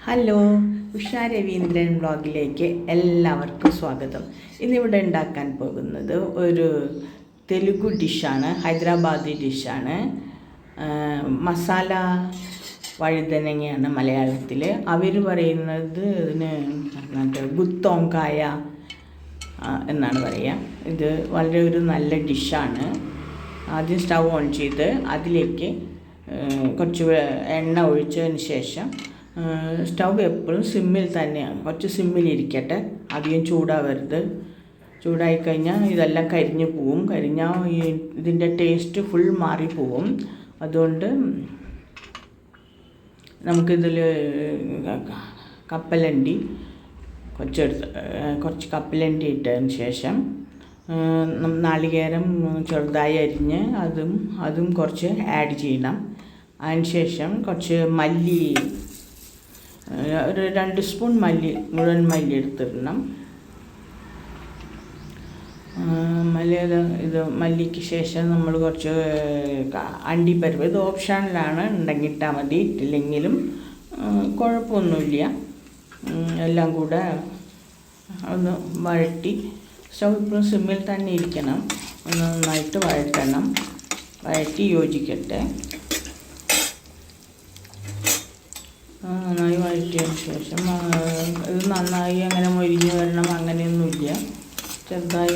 Hello, Usha Raveendran വ്ളോഗിലേക്ക് എല്ലാവർക്കും സ്വാഗതം. ഇന്നിവിടെ ഉണ്ടാക്കാൻ പോകുന്നത് ഒരു തെലുഗു ഡിഷാണ്, ഹൈദരാബാദി ഡിഷാണ്. മസാല വഴുതനങ്ങയാണ് മലയാളത്തിൽ. അവർ പറയുന്നത് ഇതിന് ഗുത്തോങ്കായ എന്നാണ് പറയുക. ഇത് വളരെ ഒരു നല്ല ഡിഷാണ്. ആദ്യം സ്റ്റൗ ഓൺ ചെയ്ത് അതിലേക്ക് കുറച്ച് എണ്ണ ഒഴിച്ചതിന് ശേഷം സ്റ്റൗ എപ്പോഴും സിമ്മിൽ തന്നെയാണ്, കുറച്ച് സിമ്മിലിരിക്കട്ടെ, അധികം ചൂടാവരുത്. ചൂടായിക്കഴിഞ്ഞാൽ ഇതെല്ലാം കരിഞ്ഞു പോവും. കരിഞ്ഞാൽ ഇതിൻ്റെ ടേസ്റ്റ് ഫുൾ മാറിപ്പോവും. അതുകൊണ്ട് നമുക്കിതിൽ കപ്പലണ്ടി കുറച്ച് കപ്പലണ്ടി ഇട്ടതിന് ശേഷം നാളികേരം ചെറുതായി അരിഞ്ഞ് അതും കുറച്ച് ആഡ് ചെയ്യണം. അതിന് ശേഷം കുറച്ച് മല്ലി, ഒരു 2 സ്പൂൺ മുഴുവൻ മല്ലി എടുത്തിടണം. മല്ലിക്ക് ശേഷം നമ്മൾ കുറച്ച് അണ്ടിപ്പരിപ്പ്, ഇത് ഓപ്ഷനിലാണ്, ഉണ്ടെങ്കിൽ ഇട്ടാൽ മതി, ഇട്ടില്ലെങ്കിലും കുഴപ്പമൊന്നുമില്ല. എല്ലാം കൂടെ ഒന്ന് വഴറ്റി, സ്റ്റൗ ഇപ്പോഴും സിമ്മിൽ തന്നെ ഇരിക്കണം, ഒന്ന് നന്നായിട്ട് വഴറ്റി യോജിക്കട്ടെ. നന്നായി വഴറ്റിയതിന് ശേഷം ഇത് നന്നായി അങ്ങനെ മൊരിഞ്ഞ് വരണം അങ്ങനെയൊന്നുമില്ല. ചെറുതായി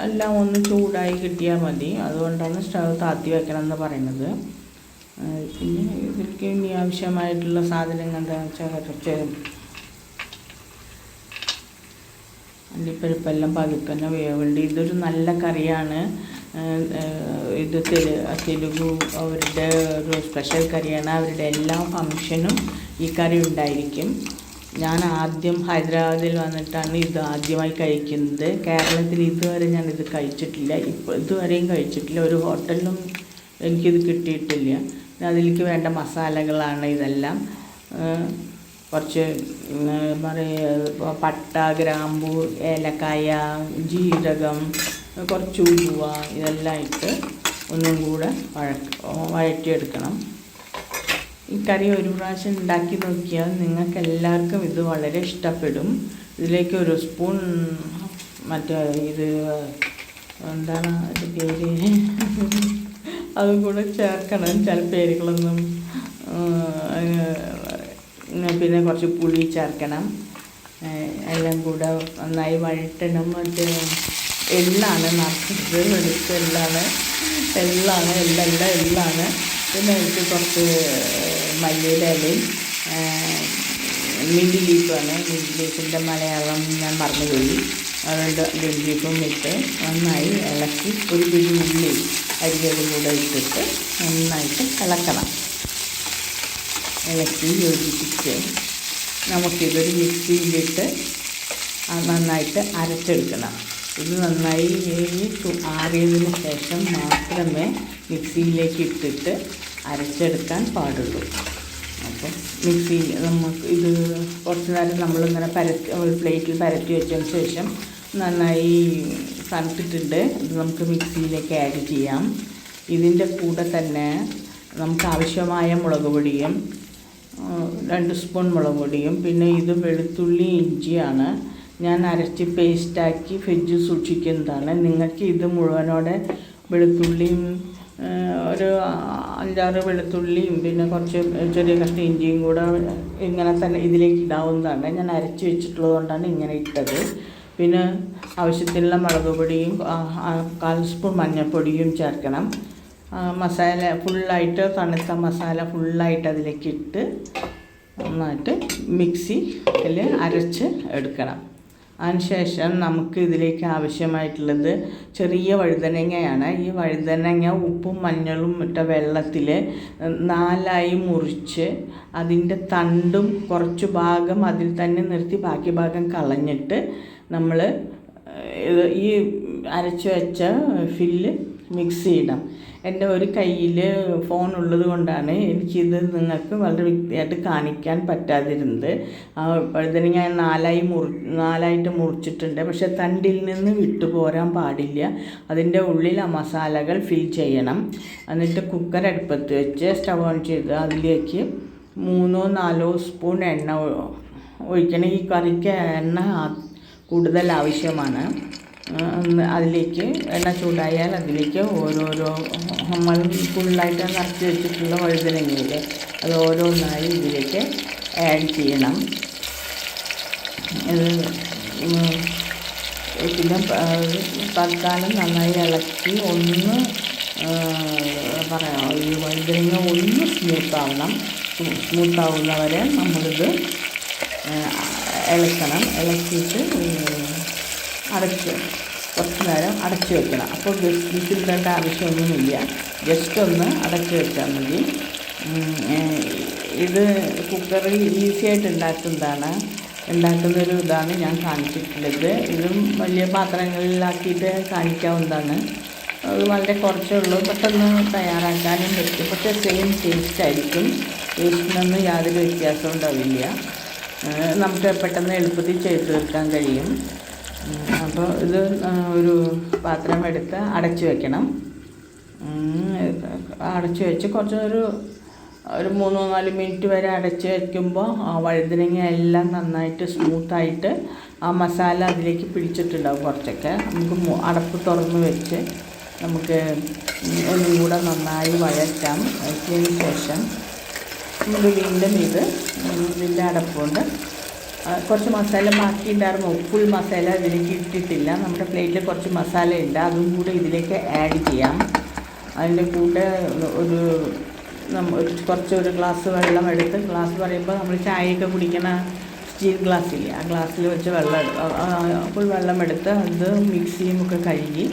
എല്ലാം ഒന്ന് ചൂടായി കിട്ടിയാൽ മതി. അതുകൊണ്ടാണ് സ്റ്റവ് താത്തി വെക്കണം എന്ന് പറയുന്നത്. പിന്നെ ഇതിലേക്ക് ഇനി ആവശ്യമായിട്ടുള്ള സാധനങ്ങൾ എന്താണെന്ന് വെച്ചാൽ കുറച്ച് അണ്ടിപ്പരിപ്പെല്ലാം പതുക്കന്നെ വേവുണ്ട്. ഇതൊരു നല്ല കറിയാണ്. ഇത് തെലുഗു അവരുടെ ഒരു സ്പെഷ്യൽ കറിയാണ്. അവരുടെ എല്ലാ ഫങ്ഷനും ഈ കറി ഉണ്ടായിരിക്കും. ഞാൻ ആദ്യം ഹൈദരാബാദിൽ വന്നിട്ടാണ് ഇത് ആദ്യമായി കഴിക്കുന്നത്. കേരളത്തിൽ ഇതുവരെ ഞാനിത് കഴിച്ചിട്ടില്ല, ഇതുവരെയും കഴിച്ചിട്ടില്ല. ഒരു ഹോട്ടലിലും എനിക്കിത് കിട്ടിയിട്ടില്ല. അതിലേക്ക് വേണ്ട മസാലകളാണ് ഇതെല്ലാം. കുറച്ച് പട്ട, ഗ്രാമ്പു, ഏലക്കായ, ജീരകം, കുറച്ച് ഉലുവ, ഇതെല്ലാം ഇട്ട് ഒന്നും കൂടെ വഴറ്റിയെടുക്കണം. ഈ കറി ഒരു പ്രാവശ്യം ഉണ്ടാക്കി നോക്കിയാൽ നിങ്ങൾക്ക് എല്ലാവർക്കും ഇത് വളരെ ഇഷ്ടപ്പെടും. ഇതിലേക്ക് 1 സ്പൂൺ ഇത് എന്താണ് അതിൻ്റെ പേര്, അതും കൂടെ ചേർക്കണം. ചില പേരുകളൊന്നും. പിന്നെ കുറച്ച് പുളി ചേർക്കണം. എല്ലാം കൂടെ നന്നായി വഴറ്റണം. എള്ളാണ് നിറച്ചത്, വെളുത്ത എള്ളാണ്. പിന്നെ എനിക്ക് കുറച്ച് മല്ലിയുടെ ഇലയും മിൻറ്റ് ലീഫാണ്. മിൻറ്റ് ലീഫിൻ്റെ മലയാളം ഞാൻ മറന്നുപോയി. അതുകൊണ്ട് മിൻറ്റ് ലീഫും ഇട്ട് നന്നായി ഇളക്കി, ഒരു പിടി ഉള്ളി അരികളും കൂടെ ഇട്ടിട്ട് നന്നായിട്ട് ഇളക്കണം. ഇളക്കി യോജിപ്പിച്ച് നമുക്കിതൊരു മിക്സിയിലിട്ട് നന്നായിട്ട് അരച്ചെടുക്കണം. ഇത് നന്നായി ആറിയതിന് ശേഷം മാത്രമേ മിക്സിയിലേക്ക് ഇട്ടിട്ട് അരച്ചെടുക്കാൻ പാടുള്ളൂ. അപ്പം മിക്സിയിൽ നമുക്ക് ഇത് കുറച്ച് നേരം നമ്മളിങ്ങനെ ഒരു പ്ലേറ്റിൽ പരത്തി വെച്ചതിന് ശേഷം നന്നായി തണുത്തിട്ടുണ്ട്. ഇത് നമുക്ക് മിക്സിയിലേക്ക് ആഡ് ചെയ്യാം. ഇതിൻ്റെ കൂടെ തന്നെ നമുക്ക് ആവശ്യമായ മുളക് പൊടിയും 2 സ്പൂൺ മുളക് പൊടിയും, പിന്നെ ഇത് വെളുത്തുള്ളി ഇഞ്ചിയാണ് ഞാൻ അരച്ച് പേസ്റ്റാക്കി ഫ്രിഡ്ജിൽ സൂക്ഷിക്കുന്നതാണ്. നിങ്ങൾക്ക് ഇത് മുഴുവനോടെ വെളുത്തുള്ളിയും ഒരു 5-6 വെളുത്തുള്ളിയും പിന്നെ കുറച്ച് ചെറിയ കഷ്ണം ഇഞ്ചിയും കൂടെ ഇങ്ങനെ തന്നെ ഇതിലേക്ക് ഇടാവുന്നതാണ്. ഞാൻ അരച്ച് വെച്ചിട്ടുള്ളത് കൊണ്ടാണ് ഇങ്ങനെ ഇട്ടത്. പിന്നെ ആവശ്യത്തിനുള്ള മുളക് പൊടിയും 1/4 സ്പൂൺ മഞ്ഞൾപ്പൊടിയും ചേർക്കണം. മസാല ഫുള്ളായിട്ട്, തണുത്ത മസാല ഫുള്ളായിട്ട് അതിലേക്ക് ഇട്ട് നന്നായിട്ട് മിക്സിയിൽ അരച്ച് എടുക്കണം. അതിനുശേഷം നമുക്ക് ഇതിലേക്ക് ആവശ്യമായിട്ടുള്ളത് ചെറിയ വഴുതനങ്ങയാണ്. ഈ വഴുതനങ്ങ ഉപ്പും മഞ്ഞളും ഇട്ട വെള്ളത്തിൽ 4ആയി മുറിച്ച് അതിൻ്റെ തണ്ടും കുറച്ച് ഭാഗം അതിൽ തന്നെ നിർത്തി ബാക്കി ഭാഗം കളഞ്ഞിട്ട് നമ്മൾ ഈ അരച്ച് വെച്ച ഫില്ല് മിക്സ് ചെയ്യണം. എൻ്റെ ഒരു കയ്യിൽ ഫോൺ ഉള്ളത് കൊണ്ടാണ് എനിക്കിത് നിങ്ങൾക്ക് വളരെ വ്യക്തിയായിട്ട് കാണിക്കാൻ പറ്റാതിരുന്നത്. വഴുതനങ്ങ ഞാൻ 4ആയിട്ട് മുറിച്ചിട്ടുണ്ട്. പക്ഷെ തണ്ടിൽ നിന്ന് വിട്ടുപോരാൻ പാടില്ല. അതിൻ്റെ ഉള്ളിൽ ആ മസാലകൾ ഫിൽ ചെയ്യണം. എന്നിട്ട് കുക്കർ അടുപ്പത്ത് വെച്ച് സ്റ്റവ് ഓൺ ചെയ്ത് അതിലേക്ക് 3-4 സ്പൂൺ എണ്ണ ഒഴിക്കണം. ഈ കറിക്ക് എണ്ണ കൂടുതൽ ആവശ്യമാണ്. അതിലേക്ക് എണ്ണ ചൂടായാൽ അതിലേക്ക് ഓരോരോ നമ്മൾ ഫുള്ളായിട്ട് നിറച്ച് വെച്ചിട്ടുള്ള വഴുതനങ്ങയില്ലേ, അത് ഓരോന്നായി ഇതിലേക്ക് ആഡ് ചെയ്യണം. പിന്നെ തൽക്കാലം നന്നായി ഇളക്കി ഒന്ന് പറയാം, ഈ വഴുതനങ്ങ ഒന്ന് സ്മൂത്താവുന്നവരെ നമ്മളിത് ഇളക്കണം. ഇളക്കിയിട്ട് കുറച്ച് നേരം അടച്ച് വെക്കണം. അപ്പോൾ വിസിലിടേണ്ട ആവശ്യമൊന്നുമില്ല, ജസ്റ്റ് ഒന്ന് അടച്ച് വെച്ചാൽ മതി. ഇത് കുക്കറിൽ ഈസിയായിട്ട് ഉണ്ടാക്കുന്നൊരു ഇതാണ് ഞാൻ കാണിച്ചിട്ടുള്ളത്. ഇതും വലിയ പാത്രങ്ങളിലാക്കിയിട്ട് കാണിക്കാവുന്നതാണ്. അത് വളരെ കുറച്ചേ ഉള്ളൂ, പെട്ടെന്ന് തയ്യാറാക്കാനും പറ്റും. പക്ഷേ സെയിം ടേസ്റ്റ് ആയിരിക്കും, ടേസ്റ്റിനൊന്നും യാതൊരു വ്യത്യാസവും ഉണ്ടാവില്ല. നമുക്ക് പെട്ടെന്ന് എളുപ്പത്തിൽ ചെയ്ത് തീർക്കാൻ കഴിയും. അപ്പോൾ ഇത് ഒരു പാത്രം എടുത്ത് അടച്ചു വെക്കണം. അടച്ചു വെച്ച് ഒരു 3-4 മിനിറ്റ് വരെ അടച്ച് വയ്ക്കുമ്പോൾ വഴുതനങ്ങ എല്ലാം നന്നായിട്ട് സ്മൂത്തായിട്ട് ആ മസാല അതിലേക്ക് പിടിച്ചിട്ടുണ്ടാവും. കുറച്ചൊക്കെ നമുക്ക് അടപ്പ് തുറന്ന് വെച്ച് നമുക്ക് ഒന്നും കൂടെ നന്നായി വഴറ്റാം. വഴറ്റിയതിന് ശേഷം നമുക്ക് വീണ്ടും ഇതിൻ്റെ അടപ്പുകൊണ്ട് കുറച്ച് മസാല ബാക്കിയുണ്ടായിരുന്നു. ഫുൾ മസാല ഇതിലേക്ക് ഇട്ടിട്ടില്ല. നമ്മുടെ പ്ലേറ്റിൽ കുറച്ച് മസാല ഉണ്ട്, അതും കൂടെ ഇതിലേക്ക് ആഡ് ചെയ്യാം. അതിൻ്റെ കൂടെ ഒരു ഗ്ലാസ് വെള്ളം എടുത്ത്, ഗ്ലാസ് പറയുമ്പോൾ നമ്മൾ ചായയൊക്കെ കുടിക്കുന്ന സ്റ്റീൽ ഗ്ലാസ്സില്ലേ, ആ ഗ്ലാസ്സിൽ വെച്ച് ഫുൾ വെള്ളം എടുത്ത് അത് മിക്സിയുമൊക്കെ കഴുകി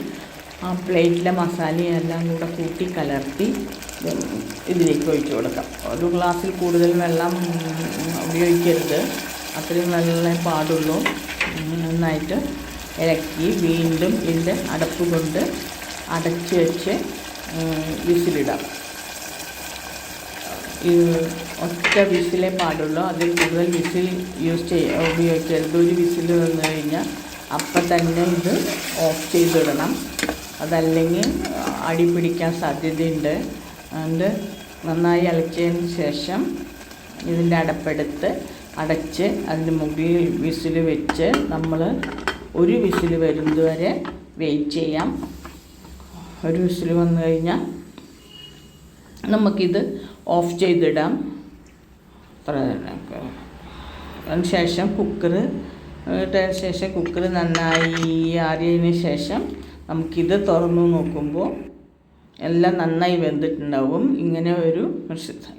ആ പ്ലേറ്റിലെ മസാലയും എല്ലാം കൂടെ കൂട്ടി കലർത്തി ഇതിലേക്ക് ഒഴിച്ചു കൊടുക്കാം. ഒരു ഗ്ലാസ്സിൽ കൂടുതൽ വെള്ളം ഉപയോഗിക്കരുത്, അത്രയും വെള്ളമേ പാടുള്ളൂ. നന്നായിട്ട് ഇളക്കി വീണ്ടും ഇതിൻ്റെ അടപ്പ് കൊണ്ട് അടച്ച് വെച്ച് വിസിലിടാം. ഒറ്റ വിസിലേ പാടുള്ളൂ, അതിൽ കൂടുതൽ വിസിൽ ഉപയോഗിക്കരുത്. ഒരു വിസിൽ വന്നു കഴിഞ്ഞാൽ അപ്പം തന്നെ ഇത് ഓഫ് ചെയ്തിടണം, അതല്ലെങ്കിൽ അടി പിടിക്കാൻ സാധ്യതയുണ്ട്. അതുകൊണ്ട് നന്നായി ഇളക്കിയതിന് ശേഷം ഇതിൻ്റെ അടപ്പെടുത്ത് അടച്ച് അതിന് മുകളിൽ വിസിൽ വെച്ച് നമ്മൾ ഒരു വിസിൽ വരുന്നത് വരെ വെയിറ്റ് ചെയ്യാം. ഒരു വിസിൽ വന്നു കഴിഞ്ഞാൽ നമുക്കിത് ഓഫ് ചെയ്തിടാം. അതിന് ശേഷം കുക്കർ നന്നായി ആറിയതിന് ശേഷം നമുക്കിത് തുറന്നു നോക്കുമ്പോൾ എല്ലാം നന്നായി വെന്തിട്ടുണ്ടാവും.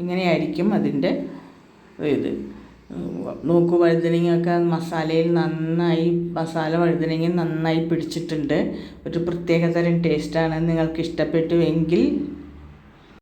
ഇങ്ങനെയായിരിക്കും അതിൻ്റെ ഇത്. നോക്കൂ, വഴുതനങ്ങയൊക്കെ മസാല വഴുതനങ്ങ നന്നായി പിടിച്ചിട്ടുണ്ട്. ഒരു പ്രത്യേകതരം ടേസ്റ്റാണ്. നിങ്ങൾക്ക് ഇഷ്ടപ്പെട്ടുവെങ്കിൽ